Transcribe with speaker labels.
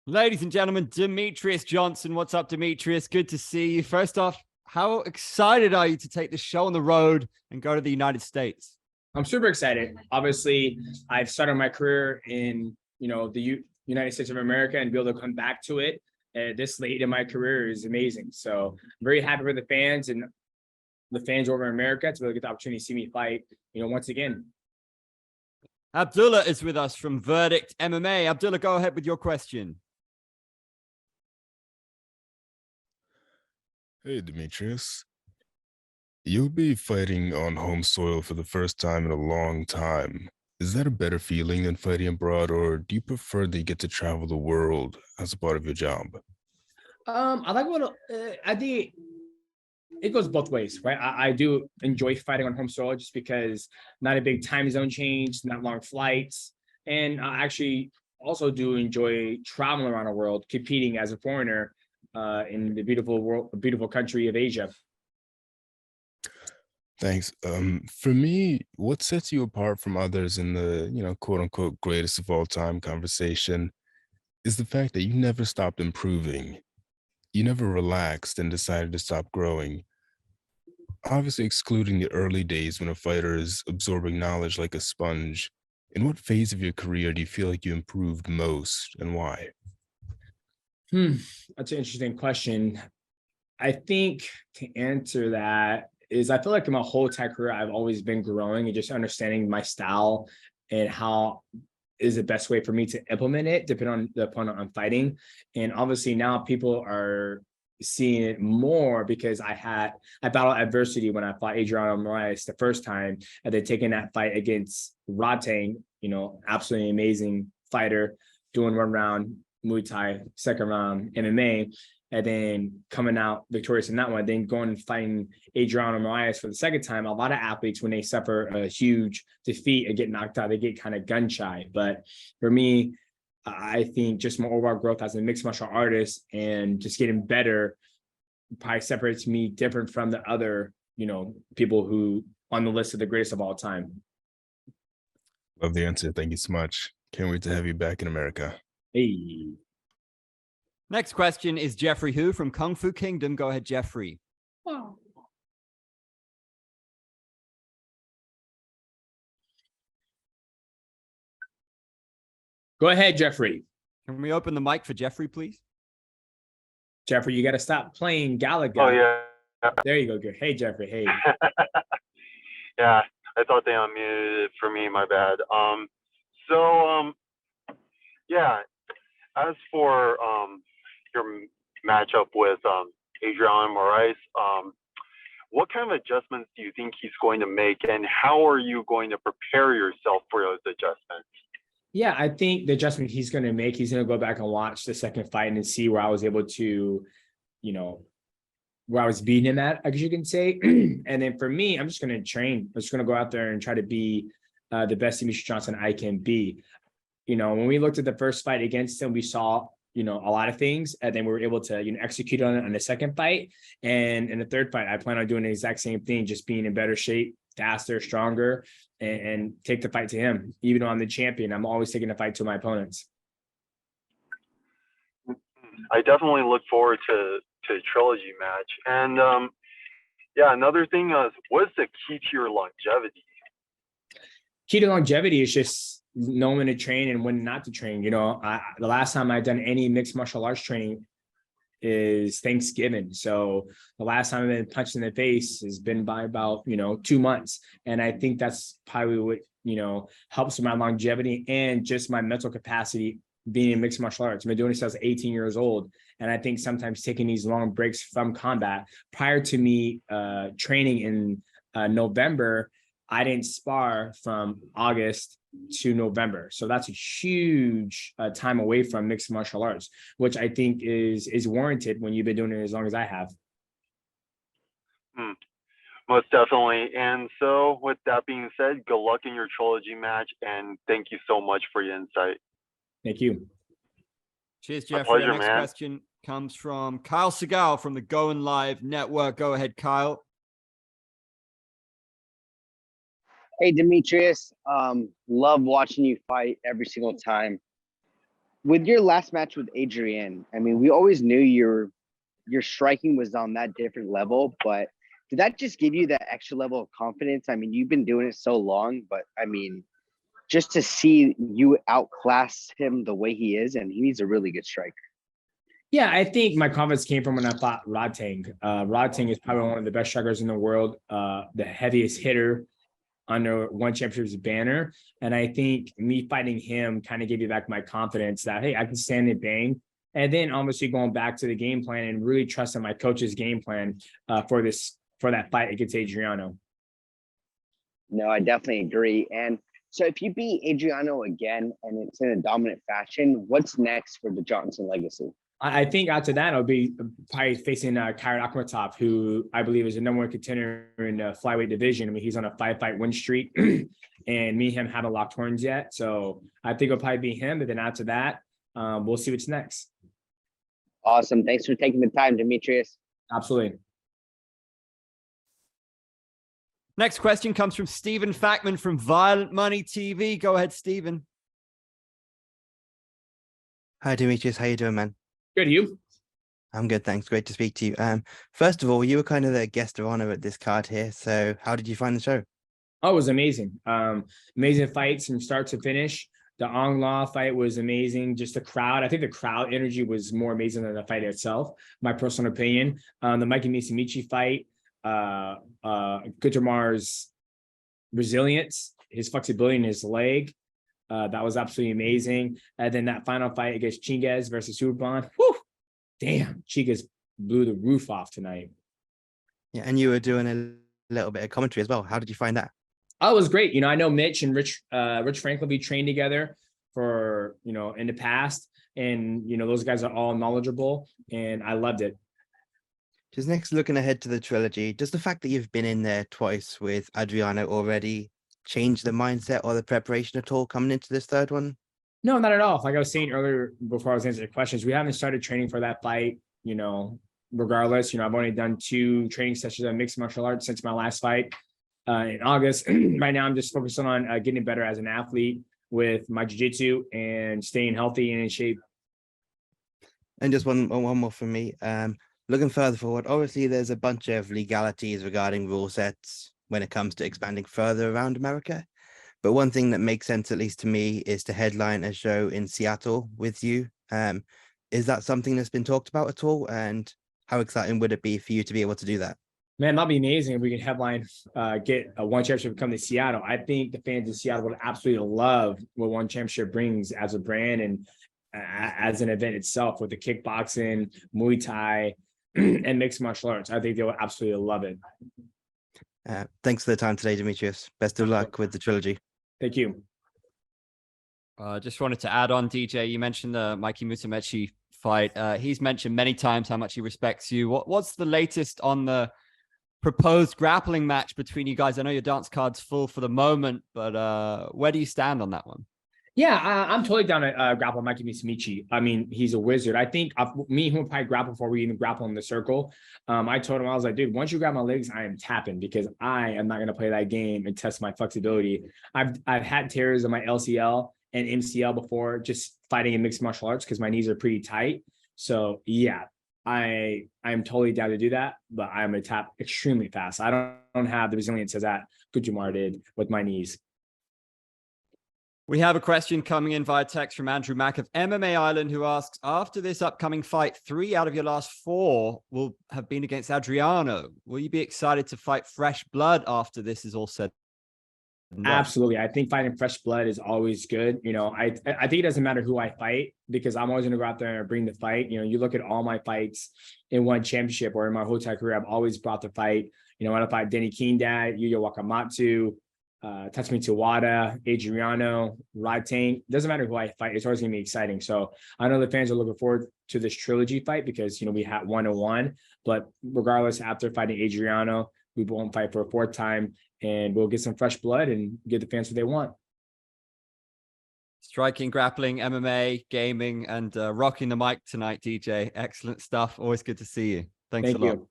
Speaker 1: Ladies and gentlemen, Demetrious Johnson. What's up, Demetrious? Good to see you. First off, how excited are you to take the show on the road and go to the United States?
Speaker 2: I'm super excited. Obviously, I've started my career in the United States of America, and be able to come back to it this late in my career is amazing. So I'm very happy for the fans and the fans over in America to be able to get the opportunity to see me fight, once again.
Speaker 1: Abdullah is with us from Verdict MMA. Abdullah, go ahead with your question.
Speaker 3: Hey, Demetrious. You'll be fighting on home soil for the first time in a long time. Is that a better feeling than fighting abroad, or do you prefer that you get to travel the world as a part of your job?
Speaker 2: I think it goes both ways, right? I do enjoy fighting on home soil just because not a big time zone change, not long flights. And I actually also do enjoy traveling around the world, competing as a foreigner in the beautiful country of Asia.
Speaker 3: Thanks. For me, what sets you apart from others in the, quote unquote, greatest of all time conversation is the fact that you never stopped improving. You never relaxed and decided to stop growing. Obviously, excluding the early days when a fighter is absorbing knowledge like a sponge. In what phase of your career do you feel like you improved most, and why?
Speaker 2: That's an interesting question. I think to answer that is I feel like in my whole entire career, I've always been growing and just understanding my style and how is the best way for me to implement it, depending on the opponent I'm fighting. And obviously now people are seeing it more because I battled adversity when I fought Adriano Moraes the first time, and then taking that fight against Rodtang, absolutely amazing fighter, doing 1 round Muay Thai, 2nd round MMA, and then coming out victorious in that one, then going and fighting Adriano Moraes for the second time. A lot of athletes, when they suffer a huge defeat and get knocked out, they get kind of gun shy. But for me, I think just my overall growth as a mixed martial artist and just getting better probably separates me different from the other, people who on the list of the greatest of all time.
Speaker 3: Love the answer. Thank you so much. Can't wait to have you back in America.
Speaker 2: Hey.
Speaker 1: Next question is Jeffrey Hu from Kung Fu Kingdom. Go ahead, Jeffrey.
Speaker 2: Oh. Go ahead, Jeffrey.
Speaker 1: Can we open the mic for Jeffrey, please?
Speaker 2: Jeffrey, you got to stop playing Galaga.
Speaker 4: Oh, yeah.
Speaker 2: There you go. Good. Hey, Jeffrey. Hey.
Speaker 4: Yeah, I thought they unmuted it for me. My bad. Yeah. As for your matchup with Adriano Moraes, what kind of adjustments do you think he's going to make, and how are you going to prepare yourself for those adjustments?
Speaker 2: Yeah, I think the adjustment he's going to make, he's going to go back and watch the second fight and see where I was able to, where I was beating him at, I guess you can say. And then for me, I'm just going to train. I'm just going to go out there and try to be the best Demetrious Johnson I can be. When we looked at the first fight against him, we saw, a lot of things, and then we were able to, execute on it on the second fight. And in the third fight, I plan on doing the exact same thing, just being in better shape, faster, stronger, and take the fight to him. Even though I'm the champion, I'm always taking the fight to my opponents.
Speaker 4: I definitely look forward to the trilogy match. And another thing is, what's the key to your longevity?
Speaker 2: Key to longevity is just knowing when to train and when not to train. The last time I've done any mixed martial arts training is Thanksgiving. So the last time I've been punched in the face has been by about, 2 months. And I think that's probably what, helps with my longevity and just my mental capacity being in mixed martial arts. I've been doing this since I was 18 years old. And I think sometimes taking these long breaks from combat, prior to me training in November, I didn't spar from August to November. So that's a huge time away from mixed martial arts, which I think is warranted when you've been doing it as long as I have.
Speaker 4: Most definitely. And so with that being said, good luck in your trilogy match, and thank you so much for your insight.
Speaker 2: Thank you.
Speaker 1: Cheers, Jeffrey.
Speaker 4: Pleasure,
Speaker 1: Our next
Speaker 4: man.
Speaker 1: question comes from Kyle Segal from the Going Live Network. Go ahead, Kyle.
Speaker 5: Hey, Demetrious. Love watching you fight every single time. with your last match with Adrian, I mean, we always knew your striking was on that different level, but did that just give you that extra level of confidence? I mean, you've been doing it so long, but I mean, just to see you outclass him the way he is, and he's a really good striker.
Speaker 2: Yeah, I think my confidence came from when I fought Rodtang. Rodtang is probably one of the best strikers in the world, the heaviest hitter under one championship's banner. And I think me fighting him kind of gave me back my confidence that, hey, I can stand and bang. And then obviously going back to the game plan and really trusting my coach's game plan for that fight against Adriano.
Speaker 5: No, I definitely agree. And so if you beat Adriano again and it's in a dominant fashion, what's next for the Johnson legacy?
Speaker 2: I think after that, I'll be probably facing Kairat Akhmatov, who I believe is the number one contender in the flyweight division. I mean, he's on a 5-fight win streak, and me and him haven't locked horns yet. So I think it'll probably be him. But then after that, we'll see what's next.
Speaker 5: Awesome. Thanks for taking the time, Demetrious.
Speaker 2: Absolutely.
Speaker 1: Next question comes from Stephen Fackman from Violent Money TV. Go ahead, Stephen.
Speaker 6: Hi, Demetrious. How you doing, man?
Speaker 2: Good, you?
Speaker 6: I'm good, thanks. Great to speak to you. First of all, you were kind of the guest of honor at this card here. So how did you find the show?
Speaker 2: Oh, it was amazing. Amazing fights from start to finish. The Aung La fight was amazing. Just the crowd. I think the crowd energy was more amazing than the fight itself, my personal opinion. The Mikey Musumeci fight, Gutermar's resilience, his flexibility in his leg. That was absolutely amazing. And then that final fight against Chingiz versus Superbon. Whew, damn, Chingiz blew the roof off tonight.
Speaker 6: Yeah, and you were doing a little bit of commentary as well. How did you find that?
Speaker 2: Oh, it was great. You know, I know Mitch and Rich Franklin, we trained together for, in the past. And, those guys are all knowledgeable and I loved it.
Speaker 6: Just next, looking ahead to the trilogy, does the fact that you've been in there twice with Adriano already change the mindset or the preparation at all coming into this third one?
Speaker 2: No, not at all. Like I was saying earlier before I was answering questions, we haven't started training for that fight, regardless. I've only done 2 training sessions of mixed martial arts since my last fight in August. Right now, I'm just focusing on getting better as an athlete with my jiu-jitsu and staying healthy and in shape.
Speaker 6: And just one more from me. Looking further forward, obviously there's a bunch of legalities regarding rule sets when it comes to expanding further around America. But one thing that makes sense, at least to me, is to headline a show in Seattle with you. Is that something that's been talked about at all? And how exciting would it be for you to be able to do that?
Speaker 2: Man, that'd be amazing if we can headline, get a one championship come to Seattle. I think the fans in Seattle would absolutely love what one championship brings as a brand and as an event itself with the kickboxing, Muay Thai, and mixed martial arts. I think they would absolutely love it.
Speaker 6: Thanks for the time today, Demetrious. Best of luck with the trilogy.
Speaker 2: Thank you.
Speaker 1: Just wanted to add on, DJ, you mentioned the Mikey Musumeci fight. He's mentioned many times how much he respects you. What's the latest on the proposed grappling match between you guys? I know your dance card's full for the moment, but where do you stand on that one?
Speaker 2: Yeah, I'm totally down to grapple Mikey Musumeci. I mean, he's a wizard. I think me and him will probably grapple before we even grapple in the circle. I told him, I was like, dude, once you grab my legs, I am tapping because I am not going to play that game and test my flexibility. I've had tears in my LCL and MCL before just fighting in mixed martial arts because my knees are pretty tight. So yeah, I'm totally down to do that, but I'm going to tap extremely fast. I don't have the resilience as that Gutermar did with my knees.
Speaker 1: We have a question coming in via text from Andrew Mack of MMA Island, who asks, after this upcoming fight, 3 out of your last 4 will have been against Adriano. Will you be excited to fight fresh blood after this is all said?
Speaker 2: Absolutely. I think fighting fresh blood is always good. I think it doesn't matter who I fight because I'm always going to go out there and bring the fight. You look at all my fights in one championship or in my whole entire career, I've always brought the fight. When I fight Denny Kiindad, Yuya Wakamatsu, Tatsumi Tawada, Adriano, Rodtang. Doesn't matter who I fight. It's always going to be exciting. So I know the fans are looking forward to this trilogy fight because, we had 1-1. But regardless, after fighting Adriano, we won't fight for a 4th time. And we'll get some fresh blood and give the fans what they want.
Speaker 1: Striking, grappling, MMA, gaming, and rocking the mic tonight, DJ. Excellent stuff. Always good to see you. Thanks a lot.
Speaker 2: Thank you.